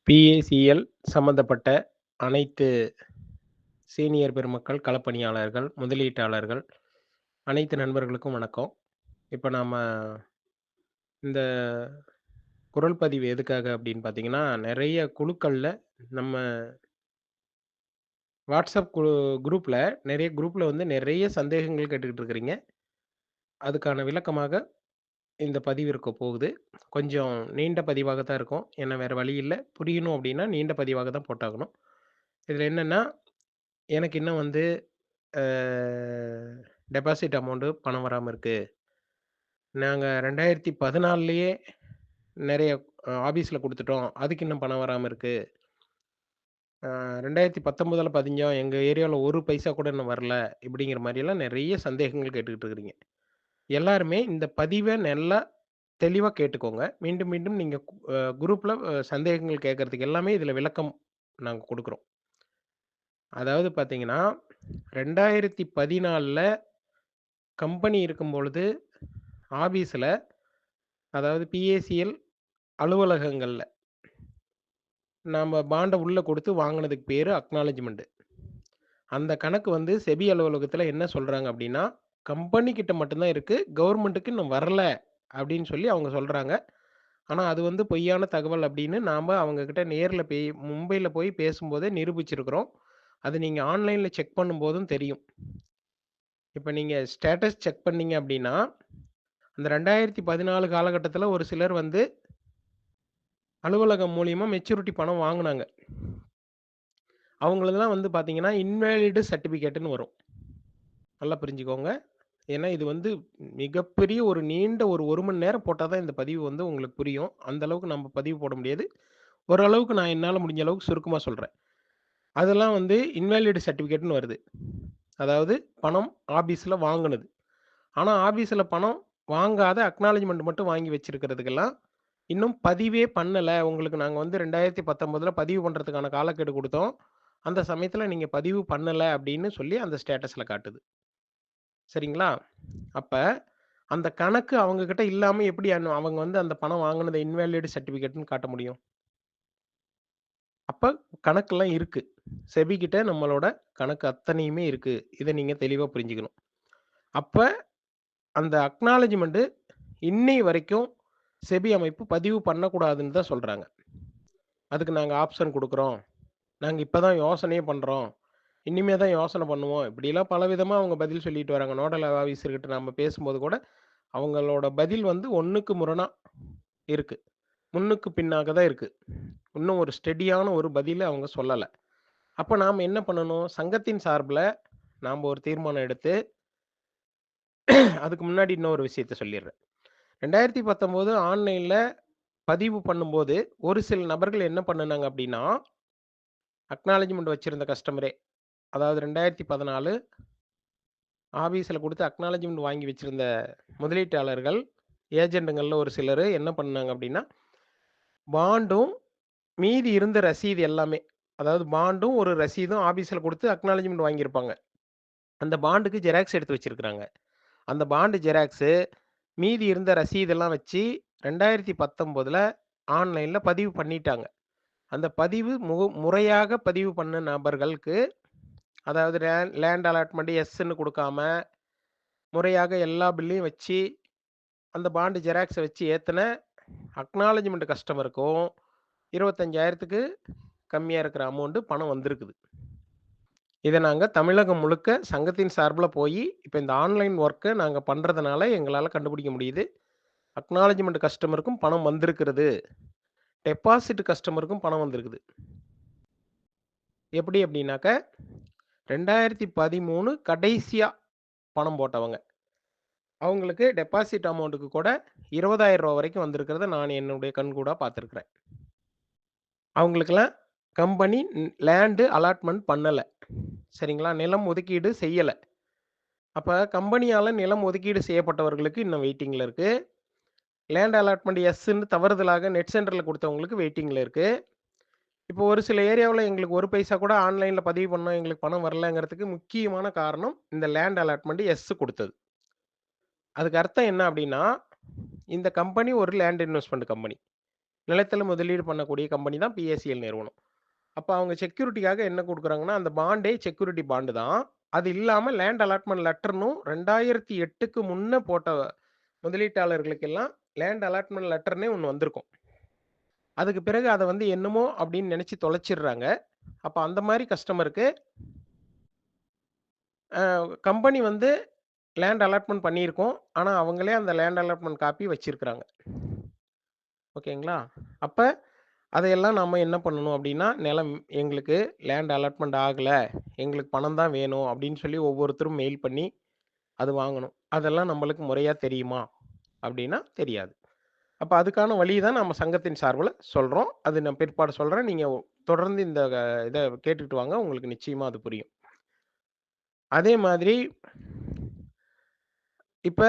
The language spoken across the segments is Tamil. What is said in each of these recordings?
பிஏசிஎல் சம்மந்தப்பட்ட அனைத்து சீனியர் பெருமக்கள், களப்பணியாளர்கள், முதலீட்டாளர்கள், அனைத்து நண்பர்களுக்கும் வணக்கம். இப்ப நாம இந்த குரல் பதிவு எதுக்காக அப்படின்னு பார்த்தீங்கன்னா, நெறைய குழுக்கள்ல நம்ம WhatsApp குரூப்ல நெறைய குரூப்ல வந்து நெறைய சந்தேகங்கள் கேட்டுக்கிட்டு இருக்கிறீங்க. அதுக்கான விளக்கமாக இந்த பதிவு இருக்க போகுது. கொஞ்சம் நீண்ட பதிவாக தான் இருக்கும். ஏன்னா வேற வழி இல்ல. புரியணும் அப்படின்னா நீண்ட பதிவாக தான் போட்டாகணும். இதுல என்னன்னா, எனக்கு இன்னும் வந்து அ டெபாசிட் அமௌண்ட் பணம் வராம இருக்கு. நாங்க 2014லயே நெறைய ஆபீஸ்ல குடுத்துட்டோம். அதுக்கு இன்னும் பணம் வராம இருக்கு. 2019ல பதிஞ்சோம். எங்க ஏரியாவுல 1 பைசா கூட இன்னும் வரல. இப்படிங்கிற மாரியெல்லாம் நெறைய சந்தேகங்கள் கேட்டுக்கிட்டு இருக்கிறீங்க. எல்லாருமே இந்த பதிவ நல்லா தெளிவா கேட்டுக்கோங்க. மீண்டும், மீண்டும் நீங்க குரூப்ல சந்தேகங்கள் கேட்கறதுக்கு எல்லாமே இதுல விளக்கம் நாங்க குடுக்குறோம். அதாவது பார்த்தீங்கன்னா, 2014ல கம்பெனி இருக்கும்பொழுது ஆபீஸ்ல அதாவது பிஏசிஎல் அலுவலகங்கள்ல நாம பாண்ட உள்ள குடுத்து வாங்குனதுக்கு பேரு அக்னாலெட்ஜ்மென்ட். அந்த கணக்கு வந்து செபி அலுவலகத்துல என்ன சொல்றாங்க அப்டின்னா, கம்பெனி கிட்ட மட்டும் தான் இருக்கு. கவர்மெண்ட்க்கு இன்னும் வரல அப்டின்னு சொல்லி அவங்க சொல்றாங்க. ஆனா அது வந்து பொய்யான தகவல் அப்டின்னு நாம அவங்க கிட்ட நேர்ல மும்பைல போய் பேசும்போதே நிரூபிச்சிருக்கிறோம். அது நீங்க ஆன்லைன்ல செக் பண்ணும்போதும் தெரியும். இப்ப நீங்க ஸ்டேட்டஸ் செக் பண்ணீங்க அப்டின்னா, அந்த 2014 காலகட்டத்துல ஒரு சிலர் வந்து அலுவலகம் மூலியமா மெச்சூரிட்டி பணம் வாங்குனாங்க. அவங்களதெல்லாம் வந்து பார்த்தீங்கன்னா, இன்வேலிட் சர்டிஃபிகேட்ன்னு வரும். நல்லா புரிஞ்சுக்கோங்க. ஏன்னா இது வந்து மிகப்பெரிய ஒரு நீண்ட ஒரு 1 மணி நேரம் போட்டா தான் இந்த பதிவு வந்து உங்களுக்கு புரியும். அந்த அளவுக்கு நம்ம பதிவு போட முடியாது. ஓரளவுக்கு நான் என்னால முடிஞ்ச அளவுக்கு சுருக்கமா சொல்றேன். அதெல்லாம் வந்து இன்வேலிட் சர்டிஃபிகேட்ன்னு வருது. அதாவது பணம் ஆபீஸ்ல வாங்குனது. ஆனா ஆபீஸ்ல பணம் வாங்காத அக்னாலெட்ஜ்மென்ட் மட்டும் வாங்கி வச்சிருக்கிறதுக்கெல்லாம், இன்னும் பதிவே பண்ணல. உங்களுக்கு நாங்க வந்து 2019ல பதிவு பண்றதுக்கான காலக்கெடு குடுத்தோம். அந்த சமயத்துல நீங்க பதிவு பண்ணல அப்படின்னு சொல்லி அந்த ஸ்டேட்டஸ்ல காட்டுது. சரிங்களா? அப்ப அந்த கணக்கு அவங்க கிட்ட இல்லாம எப்படி அவங்க வந்து அந்த பணம் வாங்குனத இன்வேலிட் சர்டிஃபிகேட்ன்னு காட்ட முடியும்? அப்ப கணக்கெல்லாம் இருக்கு. செபி கிட்ட நம்மளோட கணக்கு அத்தனையுமே இருக்கு. இத நீங்க தெளிவா புரிஞ்சுக்கணும். அப்ப அந்த அக்னாலெட்ஜ்மென்ட் இன்னை வரைக்கும் செபி அமைப்பு பதிவு பண்ணக்கூடாதுன்னு தான் சொல்றாங்க. அதுக்கு நாங்க ஆப்ஷன் குடுக்குறோம். நாங்க இப்ப தான் யோசனையே பண்றோம். இனிமே தான் யோசனை பண்ணுவோம். இப்படிலாம் பலவிதமா அவங்க பதில் சொல்லிட்டு வராங்க. நோடல் ஆஃபீசர்கிட்ட நம்ம பேசும்போது கூட, அவங்களோட பதில் வந்து ஒண்ணுக்கு முரணா இருக்கு. முன்னுக்கு பின்னாக தான் இருக்கு. இன்னும் ஒரு ஸ்டெடியான ஒரு பதில அவங்க சொல்லல. அப்ப நாம என்ன பண்ணணும்? சங்கத்தின் சார்புல நாம ஒரு தீர்மானம் எடுத்து, அதுக்கு முன்னாடி இன்னொரு விஷயத்த சொல்லிர்றேன். 2019 ஆன்லைன்ல பதிவு பண்ணும்போது, ஒரு சில நபர்கள் என்ன பண்ணுனாங்க அப்படின்னா, அக்னாலெட்ஜ்மென்ட் வச்சிருந்த கஸ்டமரே, அதாவது 2014 ஆபீஸ்ல குடுத்து அக்னாலெட்ஜ்மென்ட் வாங்கி வச்சிருந்த முதலீட்டாளர்கள், ஏஜெண்டுங்கள்ல ஒரு சிலரு என்ன பண்ணாங்க அப்படின்னா, பாண்டும் மீதி இருந்த ரசீது எல்லாமே, அதாவது பாண்டும், ஒரு ரசீதும் ஆபீஸ்ல குடுத்து அக்னாலெட்ஜ்மென்ட் வாங்கியிருப்பாங்க. அந்த பாண்டுக்கு ஜெராக்ஸ் எடுத்து வச்சிருக்காங்க. அந்த பாண்டு ஜெராக்ஸு, மீதி இருந்த ரசீதெல்லாம் வச்சு 2019ல ஆன்லைன்ல பதிவு பண்ணிட்டாங்க. அந்த பதிவு முறையாக பதிவு பண்ண நபர்களுக்கு, அதாவது லேண்ட் அலாட்மெண்ட் எஸ்ன்னு குடுக்காம, முறையாக எல்லா பில்லையும் வச்சு, அந்த பாண்டு ஜெராக்ஸ வச்சு ஏத்துன அக்னாலெட்ஜ்மென்ட் கஸ்டமருக்கும் 25,000க்கு கம்மியா இருக்கிற அமௌண்ட் பணம் வந்திருக்குது. இத நாங்க தமிழகம் முழுக்க சங்கத்தின் சார்புல போயி, இப்ப இந்த ஆன்லைன் ஒர்க்க நாங்க பண்றதுனால எங்களால கண்டுபிடிக்க முடியுது. அக்னாலெட்ஜ்மென்ட் கஸ்டமருக்கும் பணம் வந்திருக்கிறது. டெபாசிட் கஸ்டமருக்கும் பணம் வந்திருக்குது. எப்படி அப்படின்னாக்க, 2013 கடைசியா பணம் போட்டவங்க. அவங்களுக்கு டெபாசிட் அமௌண்ட்டுக்கு கூட ரூ. 20,000 வரைக்கும் வந்திருக்கிறத நான் என்னுடைய கண்கூடா பார்த்துருக்கிறேன். அவங்களுக்கெல்லாம் கம்பெனி லேண்ட் அலாட்மென்ட் பண்ணல. சரிங்களா? நிலம் ஒதுக்கீடு செய்யல. அப்ப கம்பெனியால நிலம் ஒதுக்கீடு செய்யப்பட்டவர்களுக்கு இன்னும் வெயிட்டிங்ல இருக்கு. லேண்ட் அலாட்மென்ட் எஸ்ன்னு தவறுதலாக நெட் சென்டர்ல குடுத்தவங்களுக்கு வெயிட்டிங்ல இருக்கு. இப்போ ஒரு சில ஏரியாவுல எங்களுக்கு 1 பைசா கூட ஆன்லைன்ல பதிவு பண்ணோம். எங்களுக்கு பணம் வரலங்கிறதுக்கு முக்கியமான காரணம் இந்த லேண்ட் அலாட்மென்ட் எஸ் குடுத்தது. அதுக்கு அர்த்தம் என்ன அப்டின்னா, இந்த கம்பெனி ஒரு லேண்ட் இன்வெஸ்ட்மென்ட் கம்பெனி. நிலத்தில முதலீடு பண்ணக்கூடிய கம்பெனி தான் பிஎஸ்சிஎல் நிறுவனம். அப்ப அவங்க செக்யூரிட்டிக்காக என்ன குடுக்குறாங்கன்னா, அந்த பாண்டே செக்யூரிட்டி பாண்ட் தான். அது இல்லாம லேண்ட் அலாட்மென்ட் லெட்டர்ன்னும் 2008க்கு முன்ன போட்ட முதலீட்டாளர்களுக்கெல்லாம் லேண்ட் அலாட்மென்ட் லெட்டர்னே ஒண்ணு வந்திருக்கும். அதுக்கு பிறகு அத வந்து என்னமோ அப்படின்னு நெனச்சு தொலைச்சிடுறாங்க. அப்ப அந்த மாரி கஸ்டமருக்கு கம்பெனி வந்து லேண்ட் அலாட்மென்ட் பண்ணியிருக்கும். ஆனா, அவங்களே அந்த லேண்ட் அலாட்மென்ட் காப்பி வச்சிருக்கிறாங்க. ஓகேங்களா? அப்ப அதையெல்லாம் நாம என்ன பண்ணணும் அப்டின்னா, நிலம் எங்களுக்கு லேண்ட் அலாட்மென்ட் ஆகல. எங்களுக்கு பணம் தான் வேணும் அப்டின்னு சொல்லி ஒவ்வொருத்தரும் மெயில் பண்ணி அது வாங்கணும். அதெல்லாம் நம்மளுக்கு முறையா தெரியுமா? அப்டின்னா தெரியாது. அப்ப அதுக்கான வழி தான் நம்ம சங்கத்தின் சார்புல சொல்றோம். அது நான் பிற்பாடு சொல்றேன். நீங்க தொடர்ந்து இந்த இத கேட்டுட்டு வாங்க. உங்களுக்கு நிச்சயமா அது புரியும். அதே மாதிரி இப்ப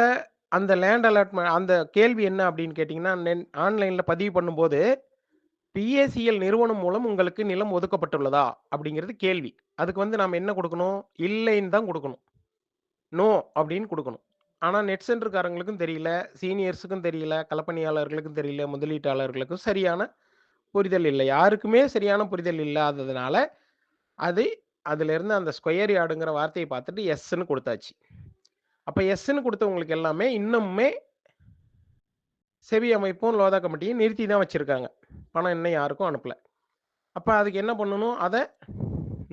அந்த லேண்ட் அந்த கேள்வி என்ன அப்டின்னு கேட்டீங்கன்னா, ஆன்லைன்ல பதிவு பண்ணும்போது, பிஏசிஎல் நிறுவனம் மூலம் உங்களுக்கு நிலம் ஒதுக்கப்பட்டுள்ளதா? அப்டிங்கிறது கேள்வி. அதுக்கு வந்து நாம என்ன குடுக்கணும்? இல்லைன்னு தான் குடுக்கணும். நோ அப்டின்னு குடுக்கணும். ஆனா நெட் சென்டர்காரங்களுக்கும் தெரியல, சீனியர்ஸுக்கும் தெரியல, களப்பணியாளர்களுக்கும் தெரியல, முதலீட்டாளர்களுக்கும் சரியான புரிதல் இல்ல. யாருக்குமே சரியான புரிதல் இல்லாததுனால, அது அதிலிருந்து அந்த ஸ்கொயர் யார்டுங்கிற வார்த்தைய பார்த்துட்டு எஸ்ன்னு குடுத்தாச்சு. அப்ப எஸ்ன்னு குடுத்தவங்களுக்கு எல்லாமே இன்னமுமே செபி அமைப்பும், லோதா கமிட்டியும் நிறுத்தி தான் வச்சிருக்காங்க. பணம் இன்னும் யாருக்கும் அனுப்பல. அப்ப அதுக்கு என்ன பண்ணணும்? அத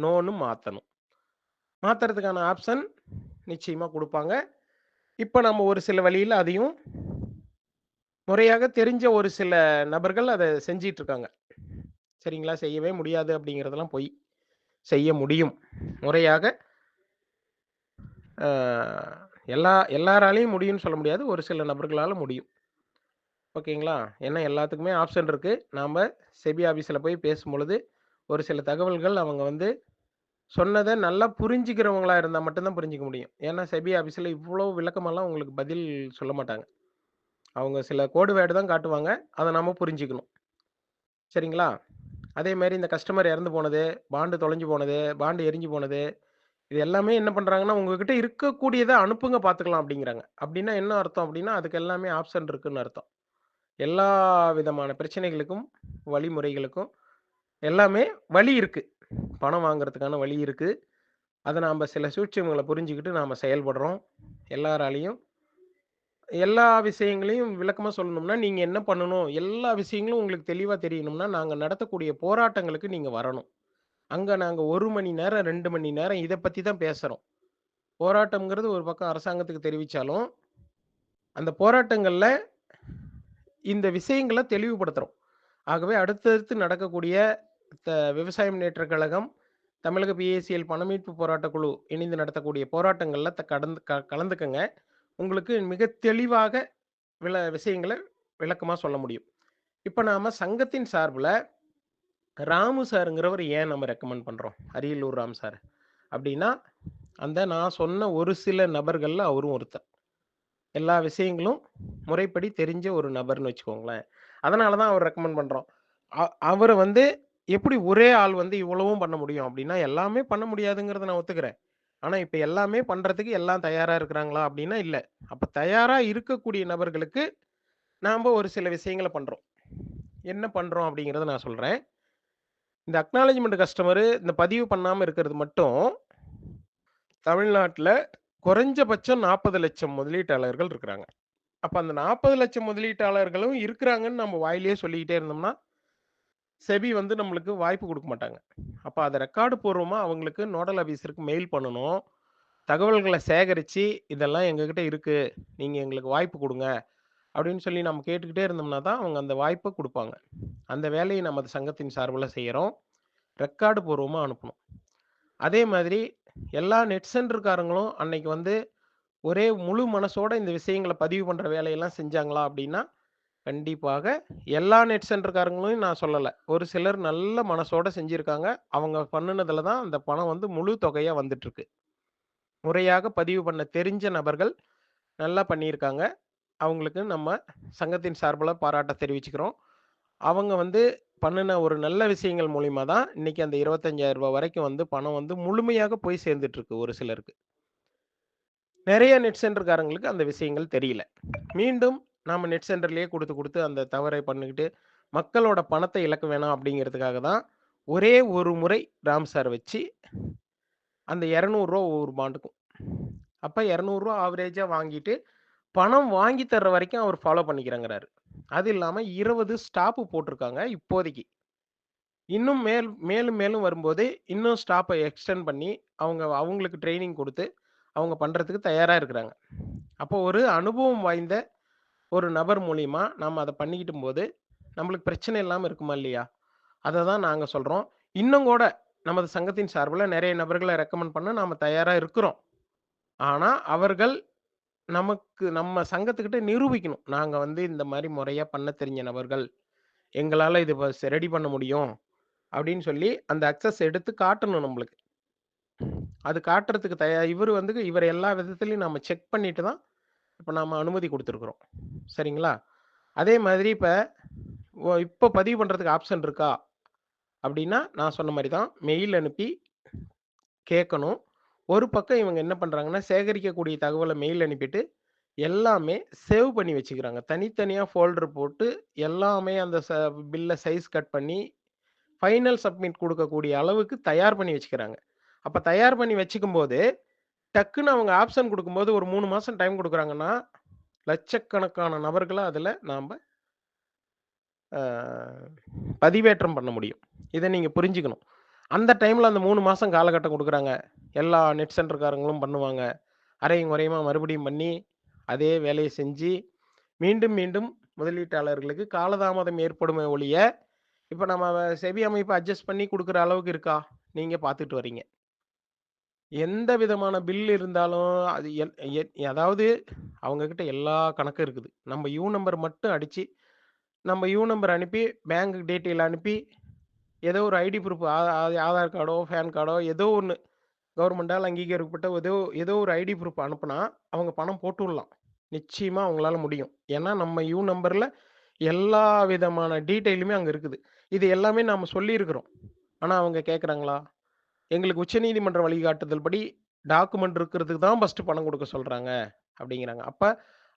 நோன்னு மாத்தணும். மாத்துறதுக்கான ஆப்ஷன் நிச்சயமா குடுப்பாங்க. இப்ப நம்ம ஒரு சில வழியில அதையும் முறையாக தெரிஞ்ச ஒரு சில நபர்கள் அத செஞ்சிட்டு இருக்காங்க. சரிங்களா? செய்யவே முடியாது அப்படிங்கிறதெல்லாம் பொய். செய்ய முடியும். முறையாக அ எல்லாராலயும் முடியும்னு சொல்ல முடியாது. ஒரு சில நபர்களால முடியும். ஓகேங்களா? ஏன்னா எல்லாத்துக்குமே ஆப்ஷன் இருக்கு. நாம செபி ஆஃபீஸ்ல போய் பேசும்பொழுது, ஒரு சில தகவல்கள் அவங்க வந்து சொன்னத நல்லா புரிஞ்சுக்கிறவங்களா இருந்தா மட்டும் தான் புரிஞ்சுக்க முடியும். ஏன்னா செபி ஆஃபீஸ்ல இவ்ளோ விளக்கமாலாம் உங்களுக்கு பதில் சொல்ல மாட்டாங்க. அவங்க சில கோடு வேர்டு தான் காட்டுவாங்க. அத நாம புரிஞ்சுக்கணும். சரிங்களா? அதே மாரி இந்த கஸ்டமர் இறந்து போனது, பாண்ட் தொலைஞ்சு போனது, பாண்ட் எரிஞ்சு போனது, இது எல்லாமே என்ன பண்றாங்கன்னா, உங்ககிட்ட இருக்கக்கூடியத அனுப்புங்க பார்த்துக்கலாம் அப்படிங்கிறாங்க. அப்படின்னா என்ன அர்த்தம் அப்படின்னா, அதுக்கு எல்லாமே ஆப்ஷன் இருக்குன்னு அர்த்தம். எல்லா விதமான பிரச்சனைகளுக்கும், வழிமுறைகளுக்கும் எல்லாமே வழி இருக்கு. பணம் வாங்குறதுக்கான வழி இருக்கு. அத நாம சில சூட்சுமங்கள புரிஞ்சுகிட்டு நாம செயல்படுறோம். எல்லாராலயும் எல்லா விஷயங்களையும் விளக்கமா சொல்லணும்னா, நீங்க என்ன பண்ணணும்? எல்லா விஷயங்களும் உங்களுக்கு தெளிவா தெரியணும்னா, நாங்க நடத்தக்கூடிய போராட்டங்களுக்கு நீங்க வரணும். அங்க நாங்க 1 மணி நேரம், 2 மணி நேரம் இத பத்தி தான் பேசுறோம். போராட்டம்ங்கிறது ஒரு பக்கம் அரசாங்கத்துக்கு தெரிவிச்சாலும், அந்த போராட்டங்கள்ல இந்த விஷயங்கள தெளிவுபடுத்துறோம். ஆகவே அடுத்தடுத்து நடக்கக்கூடிய த விவசாய முன்னேற்றக் கழகம், தமிழக பிஏசிஎல் பண மீட்பு போராட்டக் குழு இணைந்து நடத்தக்கூடிய போராட்டங்கள்ல கலந்துக்கங்க. உங்களுக்கு மிக தெளிவாக விஷயங்கள விளக்கமா சொல்ல முடியும். இப்ப நாம சங்கத்தின் சார்புல ராமு சாருங்கிறவர ஏன் நம்ம ரெக்கமெண்ட் பண்றோம்? அரியலூர் ராம் சார். அப்டின்னா, அந்த நான் சொன்ன ஒரு சில நபர்கள்ல அவரும் ஒருத்தர். எல்லா விஷயங்களும் முறைப்படி தெரிஞ்ச ஒரு நபர்ன்னு வச்சுக்கோங்களேன். அதனால தான் அவர ரெக்கமெண்ட் பண்றோம். அவர வந்து எப்படி ஒரே ஆள் வந்து இவ்வளவும் பண்ண முடியும் அப்டின்னா, எல்லாமே பண்ண முடியாதுங்கிறத நான் ஒத்துக்கிறேன். ஆனா, இப்ப எல்லாமே பண்றதுக்கு எல்லாம் தயாரா இருக்கிறாங்களா அப்டின்னா இல்ல. அப்ப தயாரா இருக்கக்கூடிய நபர்களுக்கு நாம்ப ஒரு சில விஷயங்கள பண்றோம். என்ன பண்றோம் அப்டிங்கிறத நான் சொல்றேன். இந்த அக்னாலஜ்மென்ட் கஸ்டமரு இந்த பதிவு பண்ணாம இருக்கிறது மட்டும், தமிழ்நாட்ல குறைஞ்சபட்சம் 40,00,000 முதலீட்டாளர்கள் இருக்கிறாங்க. அப்ப அந்த 40,00,000 முதலீட்டாளர்களும் இருக்கிறாங்கன்னு நம்ம வாயிலேயே சொல்லிக்கிட்டே இருந்தோம்னா, செபி வந்து நம்மளுக்கு வாய்ப்பு குடுக்க மாட்டாங்க. அப்ப அத ரெக்கார்டு பூர்வமா அவங்களுக்கு நோடல் ஆஃபீசருக்கு மெயில் பண்ணணும். தகவல்கள சேகரிச்சு, இதெல்லாம் எங்ககிட்ட இருக்கு. நீங்க எங்களுக்கு வாய்ப்பு குடுங்க. அப்படின்னு சொல்லி நம்ம கேட்டுக்கிட்டே இருந்தோம்னா தான், அவங்க அந்த வாய்ப்ப குடுப்பாங்க. அந்த வேலைய நமது சங்கத்தின் சார்புல செய்யறோம். ரெக்கார்டு பூர்வமா அனுப்பணும். அதே மாதிரி எல்லா நெட் சென்டர்காரங்களும் அன்னைக்கு வந்து ஒரே முழு மனசோட இந்த விஷயங்கள பதிவு பண்ற வேலையெல்லாம் செஞ்சாங்களா அப்படின்னா, கண்டிப்பாக எல்லா நெட் சென்டர்காரங்களையும் நான் சொல்லல. ஒரு சிலர் நல்ல மனசோட செஞ்சிருக்காங்க. அவங்க பண்ணுனதுல தான் அந்த பணம் வந்து முழு தொகையா வந்துட்டுருக்கு. முறையாக பதிவு பண்ண தெரிஞ்ச நபர்கள் நல்லா பண்ணியிருக்காங்க. அவங்களுக்கு நம்ம சங்கத்தின் சார்புல பாராட்ட தெரிவிச்சுக்கிறோம். அவங்க வந்து பண்ணுன ஒரு நல்ல விஷயங்கள் மூலியமா தான், இன்னைக்கு அந்த ரூ. 25,000 வரைக்கும் வந்து பணம் வந்து முழுமையாக போய் சேர்ந்துட்டுருக்கு ஒரு சிலருக்கு. நெறைய நெட் சென்டர்காரங்களுக்கு அந்த விஷயங்கள் தெரியல. மீண்டும் நாம நெட் சென்டர்லயே குடுத்து, குடுத்து அந்த தவறை பண்ணிக்கிட்டு, மக்களோட பணத்த இழக்க வேணாம் அப்படிங்கிறதுக்காக தான், ஒரே ஒரு முறை ராம் சார் வச்சு, அந்த ரூ. 200 ஒவ்வொரு பாண்டுக்கும். அப்ப ரூ. 200 ஆவரேஜா வாங்கிட்டு, பணம் வாங்கி தர்ற வரைக்கும் அவர் ஃபாலோ பண்ணிக்கிறேங்கிறாரு. அது இல்லாம 20 ஸ்டாப் போட்டிருக்காங்க இப்போதைக்கு. இன்னும் மேலும் மேலும் வரும்போது, இன்னும் ஸ்டாப்ப எக்ஸ்டெண்ட் பண்ணி, அவங்களுக்கு ட்ரெய்னிங் குடுத்து, அவங்க பண்றதுக்கு தயாரா இருக்கிறாங்க. அப்போ ஒரு அனுபவம் வாய்ந்த ஒரு நபர் மூலியமா நாம அத பண்ணிக்கிட்டும்போது, நம்மளுக்கு பிரச்சனை இல்லாம இருக்குமா இல்லையா? அத தான் நாங்க சொல்றோம். இன்னும் கூட நமது சங்கத்தின் சார்புல நெறைய நபர்கள ரெக்கமெண்ட் பண்ண நாம தயாரா இருக்கிறோம். ஆனா, அவர்கள் நம்ம சங்கத்துக்கிட்ட நிரூபிக்கணும். நாங்க வந்து இந்த மாரி முறையா பண்ண தெரிஞ்ச நபர்கள். எங்களால இது ரெடி பண்ண முடியும். அப்படின்னு சொல்லி அந்த அக்சஸ் எடுத்து காட்டணும் நம்பளுக்கு. அது காட்டுறதுக்கு இவரு வந்து இவர எல்லா விதத்திலயும் நம்ம செக் பண்ணிட்டு தான், இப்ப நாம அனுமதி குடுத்துருக்குறோம். சரிங்களா? அதே மாதிரி இப்ப பதிவு பண்றதுக்கு ஆப்ஷன் இருக்கா? அப்படின்னா, நான் சொன்ன மாரி தான். மெயில் அனுப்பி கேட்கணும். ஒரு பக்கம் இவங்க என்ன பண்றாங்கன்னா, சேகரிக்கக்கூடிய தகவல மெயில் அனுப்பிட்டு, எல்லாமே சேவ் பண்ணி வச்சுக்கிறாங்க. தனித்தனியா ஃபோல்டர் போட்டு, எல்லாமே அந்த பில்ல சைஸ் கட் பண்ணி, ஃபைனல் சப்மிட் குடுக்கக்கூடிய அளவுக்கு தயார் பண்ணி வச்சுக்கிறாங்க. அப்ப தயார் பண்ணி வச்சுக்கும்போது, டக்குன்னு அவங்க ஆப்ஷன் குடுக்கும்போது ஒரு 3 மாசம் டைம் குடுக்குறாங்கன்னா, லட்சக்கணக்கான நபர்கள அதுல நாம அ பதிவேற்றம் பண்ண முடியும். இத நீங்க புரிஞ்சுக்கணும். அந்த டைம்ல அந்த 3 மாசம் காலகட்டம் குடுக்குறாங்க. எல்லா நெட் சென்டர்காரங்களும் பண்ணுவாங்க. அரையும் குறையுமா மறுபடியும் பண்ணி, அதே வேலைய செஞ்சு, மீண்டும் மீண்டும் முதலீட்டாளர்களுக்கு காலதாமதம் ஏற்படுமே ஒழிய, இப்ப நம்ம செபி அமைப்பு அட்ஜஸ்ட் பண்ணி குடுக்குற அளவுக்கு இருக்கா? நீங்க பார்த்துட்டு வரீங்க. எந்த விதமான பில் இருந்தாலும், அது எல் எ அதாவது அவங்க கிட்ட எல்லா கணக்கும் இருக்குது. நம்ம நம்பர் மட்டும் அடிச்சு, நம்ம நம்பர் அனுப்பி, பேங்க் டீட்டெயில் அனுப்பி, ஏதோ ஒரு ஐடி ப்ரூஃப் ஆதார் கார்டோ, பான் கார்டோ ஏதோ ஒண்ணு கவர்மெண்டால அங்கீகரிக்கப்பட்ட ஏதோ ஏதோ ஒரு ஐடி ப்ரூஃப் அனுப்புனா, அவங்க பணம் போட்டு விடலாம். நிச்சயமா அவங்களால முடியும். ஏன்னா, நம்ம நம்பர்ல எல்லா விதமான டீட்டெயிலுமே அங்க இருக்குது. இது எல்லாமே நாம சொல்லியிருக்கிறோம். ஆனா, அவங்க கேட்கறாங்களா? எங்களுக்கு உச்சநீதிமன்ற வழிகாட்டுதல் படி டாக்குமெண்ட் இருக்கிறதுக்கு தான் ஃபர்ஸ்ட்டு பணம் குடுக்க சொல்றாங்க, அப்படிங்கிறாங்க. அப்ப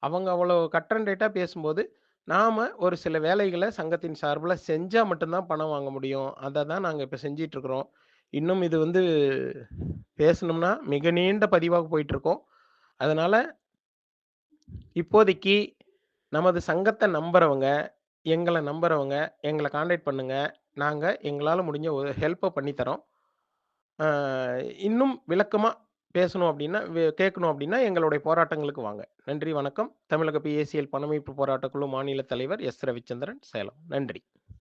அவங்க அவ்வளோ கட் அண்ட் ரைட்டா பேசும்போது, நாம ஒரு சில வேலைகள சங்கத்தின் சார்புல செஞ்சா மட்டும் தான் பணம் வாங்க முடியும். அத தான் நாங்க இப்ப செஞ்சுட்டு இருக்கிறோம். இன்னும் இது வந்து பேசணும்னா மிக நீண்ட பதிவா போயிட்டுருக்கும். அதனால இப்போதைக்கு நமது சங்கத்த நம்புறவங்க, எங்கள நம்புறவங்க, எங்கள கான்டாக்ட் பண்ணுங்க. நாங்க எங்களால முடிஞ்ச ஒரு ஹெல்ப்ப பண்ணி தர்றோம். ஆ இன்னும் விளக்கமா பேசணும் அப்டின்னா, கேட்கணும் அப்டின்னா, எங்களுடைய போராட்டங்களுக்கு வாங்க. நன்றி, வணக்கம். தமிழக PACL பணமீட்பு போராட்டக் குழு மாநில தலைவர் எஸ். ரவிச்சந்திரன், சேலம். நன்றி.